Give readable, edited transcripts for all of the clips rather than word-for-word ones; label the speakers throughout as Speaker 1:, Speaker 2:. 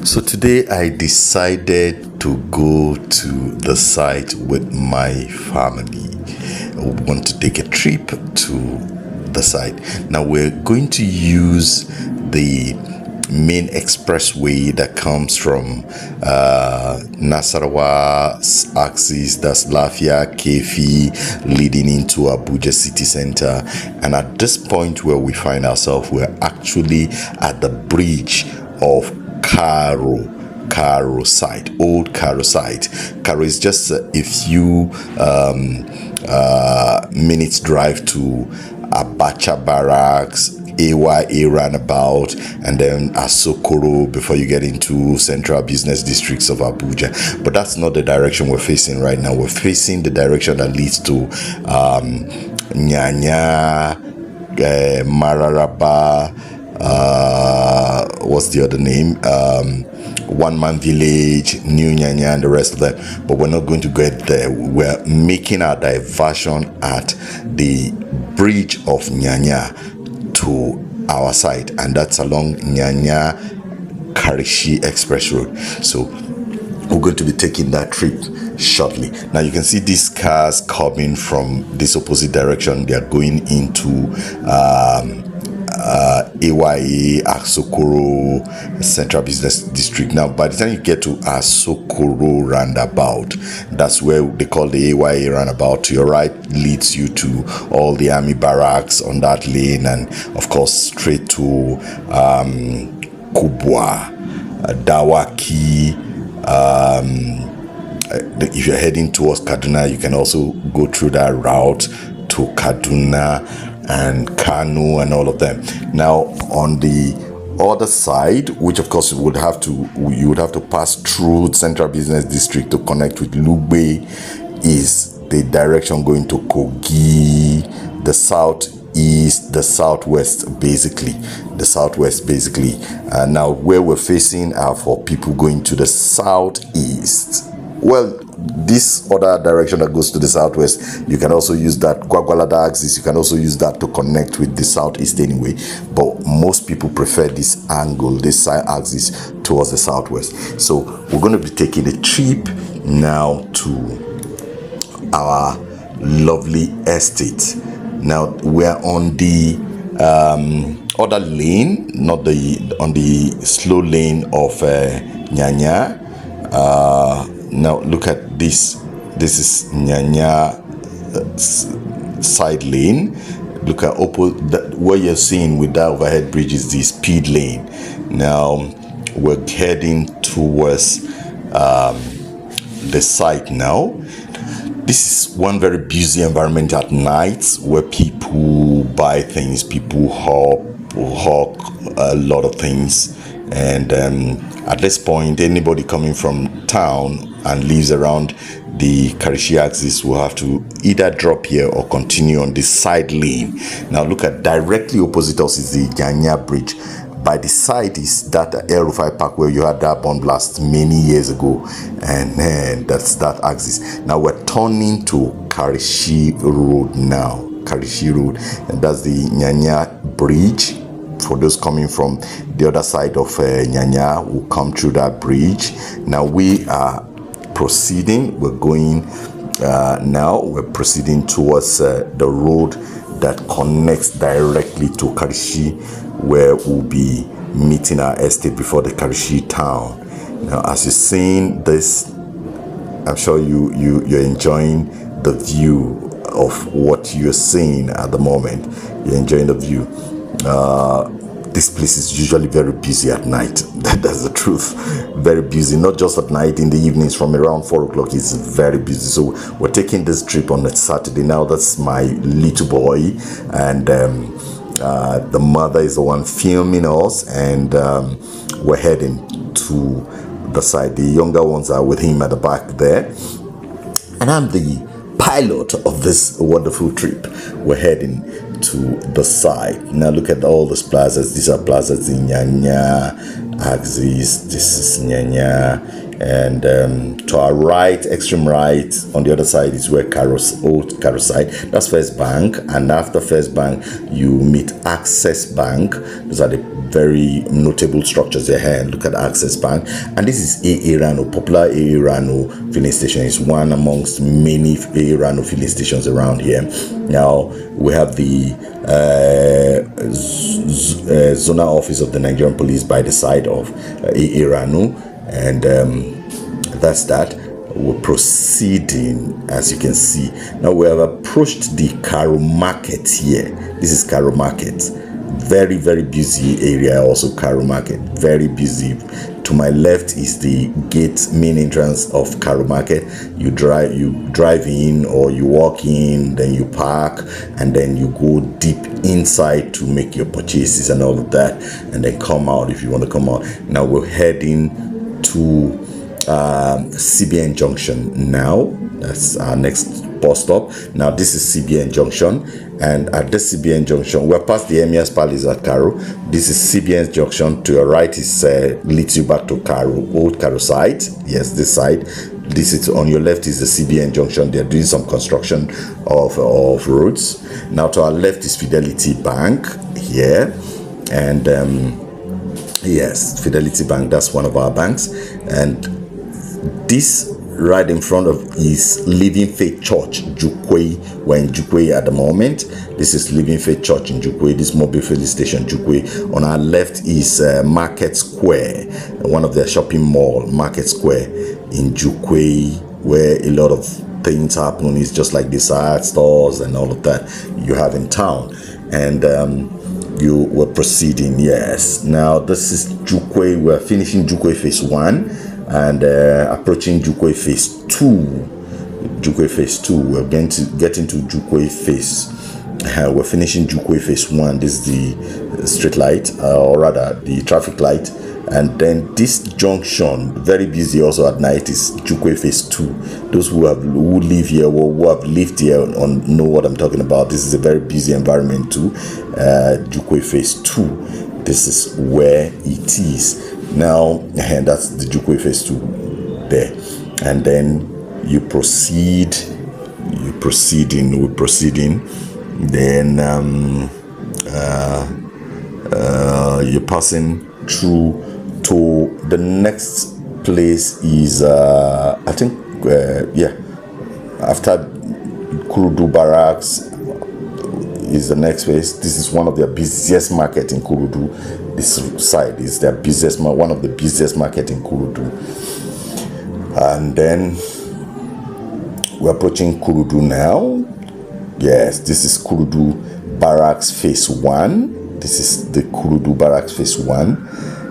Speaker 1: So today I decided to go to the site with my family. We want to take a trip to the site. Now we're going to use the main expressway that comes from Nasarawa axis, that's Lafia, Kefi, leading into Abuja city center. And at this point where we find ourselves, we're actually at the bridge of Cairo site, old Cairo site. Cairo is just a few minutes drive to Abacha Barracks, AYA roundabout, and then Asokoro before you get into central business districts of Abuja. But that's not the direction we're facing right now. We're facing the direction that leads to Nyanya, Mararaba, what's the other name? One Man Village, New Nyanya, and the rest of them. But we're not going to get there. We're making our diversion at the bridge of Nyanya to our site, and that's along Nyanya-Karshi Express Road. So we're going to be taking that trip shortly. Now you can see these cars coming from this opposite direction. They are going into AYA, Asokoro, Central Business District. Now, by the time you get to Asokoro roundabout, that's where they call the AYA roundabout. To your right leads you to all the army barracks on that lane, and of course straight to Kubwa, Dawaki. If you're heading towards Kaduna, you can also go through that route to Kaduna and Kano and all of them. Now on the other side, which of course you would have to pass through Central Business District to connect with Lugbe, is the direction going to Kogi, the southeast, the southwest basically. Now where we're facing are for people going to the southeast. Well, this other direction that goes to the southwest, you can also use that Gwagwalada axis. You can also use that to connect with the southeast anyway. But most people prefer this angle, this side axis towards the southwest. So we're going to be taking a trip now to our lovely estate. Now we're on the other lane, not on the slow lane of Nyanya. Now look at this. This is Nyanya side lane. Look at what you're seeing with that overhead bridge is the speed lane. Now we're heading towards the site now. This is one very busy environment at night where people buy things, people hawk a lot of things, and at this point, anybody coming from town and lives around the Karshi axis will have to either drop here or continue on this side lane. Now look at directly opposite us is the Nyanya Bridge. By the side is that El Rufai Park where you had that bomb blast many years ago, and that's that axis. Now we're turning to Karshi Road now. Karshi Road, and that's the Nyanya Bridge. For those coming from the other side of Nyanya, will come through that bridge. Now we are proceeding. We're going now. We're proceeding towards the road that connects directly to Karshi, where we'll be meeting our estate before the Karshi town. Now, as you're seeing this, I'm sure you're enjoying the view of what you're seeing at the moment. You're enjoying the view. This place is usually very busy at night. That's the truth. Very busy, not just at night, in the evenings from around 4 o'clock. It's very busy. So we're taking this trip on a Saturday. Now that's my little boy, and the mother is the one filming us, and we're heading to the side. The younger ones are with him at the back there, and I'm the pilot of this wonderful trip. We're heading to the side. Now look at all these plazas. These are plazas in Nyanya axis. This is Nyanya, and to our right, extreme right, on the other side is where old Cairo side. That's First Bank, and after First Bank you meet Access Bank. Those are the very notable structures there. Look at Access Bank, and this is AA Rano, popular AA Rano filling station. Is one amongst many AA Rano filling stations around here. Now we have the zonal office of the Nigerian police by the side of AA Rano, and that's that. We're proceeding, as you can see. Now we have approached the Karo Market here. This is Karo Market. Very, very busy area. Also Karo Market, very busy. To my left is the gate, main entrance of Karo Market. You drive in, or you walk in, then you park, and then you go deep inside to make your purchases and all of that, and then come out if you want to come out. Now we're heading to CBN Junction now. That's our next bus stop. Now this is CBN Junction, and at this CBN Junction we're past the Emir's Palace at Karo. This is CBN Junction. To your right is leads you back to Karo, old Karo side. Yes, this side. This is on your left is the CBN Junction. They're doing some construction of roads. Now to our left is Fidelity Bank here, and yes, Fidelity Bank, that's one of our banks. And this right in front of is Living Faith Church, Jukwe. We're in Jukwe at the moment. This is Living Faith Church in Jukwe. This mobile filling station, Jukwe. On our left is Market Square, one of their shopping mall, Market Square in Jukwe, where a lot of things happen. It's just like the art stores and all of that you have in town. And you were proceeding. Yes. Now this is Jukwe. We're finishing Jukwe phase 1 and approaching Jukwe phase 2. Jukwe phase 2. We're going to get into Jukwe phase. We're finishing Jukwe phase 1. This is the street light, or rather the traffic light. And then this junction, very busy also at night, is Jukwe phase 2. Those who live here or who have lived here know what I'm talking about. This is a very busy environment too. Jukwe phase 2. This is where it is now, and that's the Jukwe phase 2 there. And then you proceed. We're proceeding. Then you're passing through to the next place is I think after Kurudu Barracks is the next place. This is one of their busiest market in Kurudu. This side is their busiest, one of the busiest market in Kurudu. And then we're approaching Kurudu now. Yes, this is Kurudu Barracks phase 1. This is the Kurudu Barracks phase 1.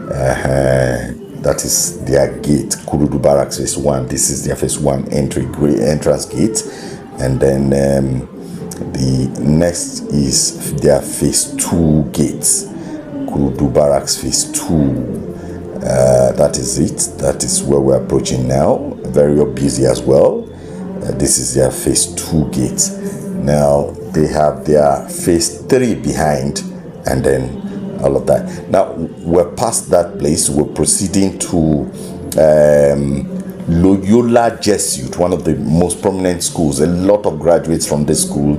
Speaker 1: That is their gate, Kurudu Barracks phase 1. This is their phase 1 entrance gate. And then the next is their phase 2 gates, Kurudu Barracks phase 2. That is it. That is where we're approaching now. Very busy as well. This is their phase 2 gate. Now they have their phase 3 behind, and then all of that. Now we're past that place. We're proceeding to Loyola Jesuit, one of the most prominent schools. A lot of graduates from this school,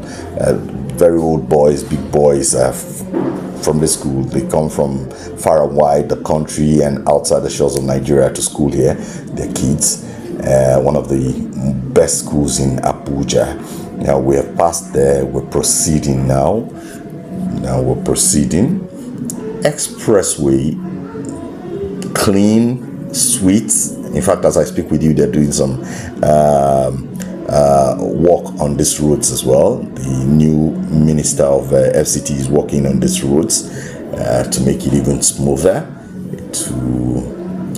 Speaker 1: very old boys, big boys from the school. They come from far and wide the country and outside the shores of Nigeria to school here. They're kids. One of the best schools in Abuja. Now we have passed there. We're proceeding now. We're proceeding. Expressway, clean, sweet. In fact, as I speak with you, they're doing some work on these roads as well. The new minister of FCT is working on these roads to make it even smoother, to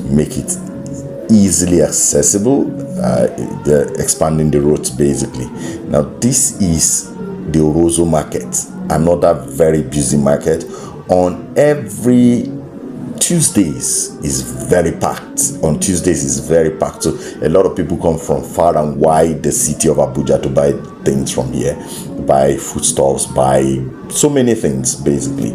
Speaker 1: make it easily accessible. They're expanding the roads basically. Now this is the Orozo market, another very busy market. On every Tuesdays is very packed. On Tuesdays is very packed. So a lot of people come from far and wide the city of Abuja to buy things from here, buy foodstuffs, buy so many things basically.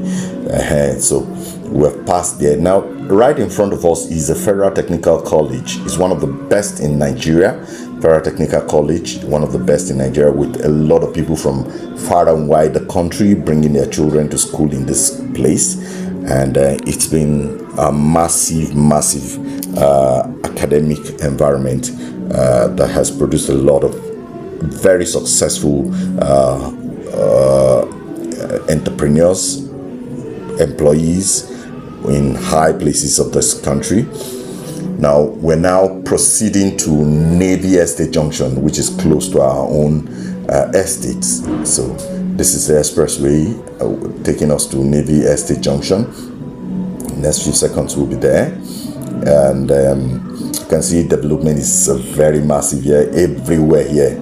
Speaker 1: So we've passed there. Now right in front of us is the Federal Technical College. It's one of the best in Nigeria. Federal Technical College, one of the best in Nigeria, with a lot of people from far and wide the country bringing their children to school in this place. and it's been a massive academic environment that has produced a lot of very successful entrepreneurs, employees in high places of this country. Now we're proceeding to Navy Estate Junction, which is close to our own estates. So this is the expressway taking us to Navy Estate Junction. Next few seconds we'll be there, and you can see development is very massive here, everywhere here.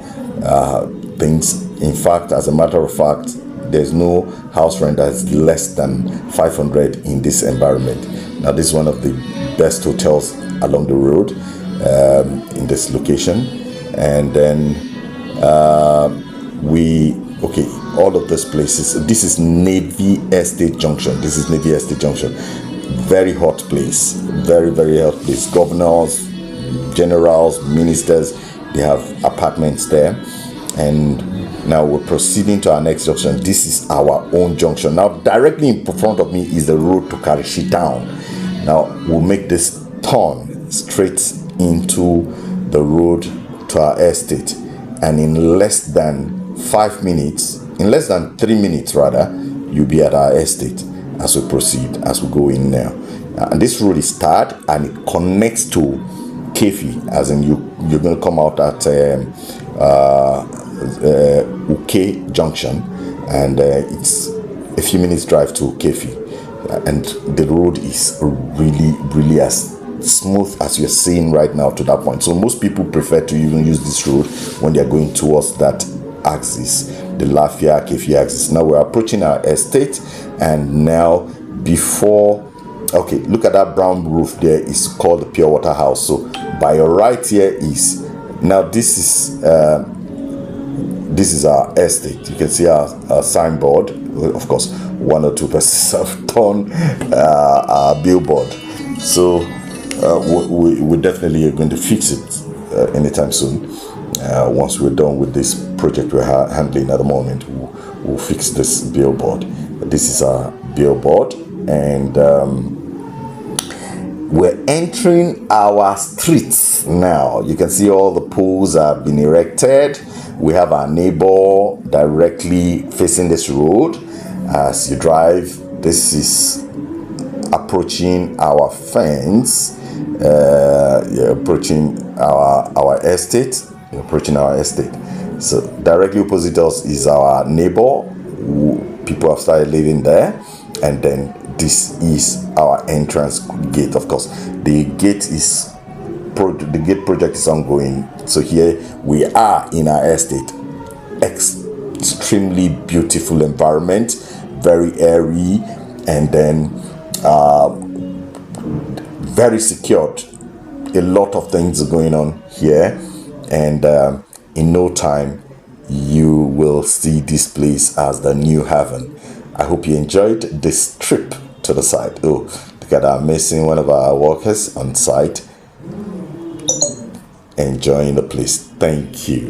Speaker 1: Things, in fact, as a matter of fact, there's no house rent that's less than 500 in this environment. Now this is one of the best hotels along the road in this location, and then all of these places. This is Navy Estate Junction. Very hot place, very hot place. Governors, generals, ministers, they have apartments there. And now we're proceeding to our next junction. This is our own junction. Now directly in front of me is the road to Karshi town. Now we'll make this turn straight into the road to our estate, and in less than 3 minutes rather, you'll be at our estate as we proceed, as we go in now. And this road is tarred and it connects to Kefi, as in you're going to come out at Uke Junction, and it's a few minutes drive to Kefi, and the road is really as smooth as you're seeing right now to that point. So most people prefer to even use this road when they're going towards that axis, the Lafia Kefi axis. Now we're approaching our estate, and now look at that brown roof there. It's called the Pure Water House. So by your right here is, now this is our estate. You can see our signboard. Of course, 1 or 2 persons have torn our billboard. So we definitely are going to fix it anytime soon. Once we're done with this project we're handling at the moment, we'll fix this billboard. This is our billboard, and we're entering our streets now. You can see all the poles have been erected. We have our neighbor directly facing this road. As you drive, this is approaching our fence. You're approaching our estate. So directly opposite us is our neighbor. People have started living there, and then this is our entrance gate. Of course, the gate project is ongoing. So here we are in our estate. Extremely beautiful environment, very airy, and then very secured. A lot of things are going on here, and in no time you will see this place as the new heaven. I hope you enjoyed this trip to the site. Oh, look at that, missing one of our workers on site, enjoying the place. Thank you.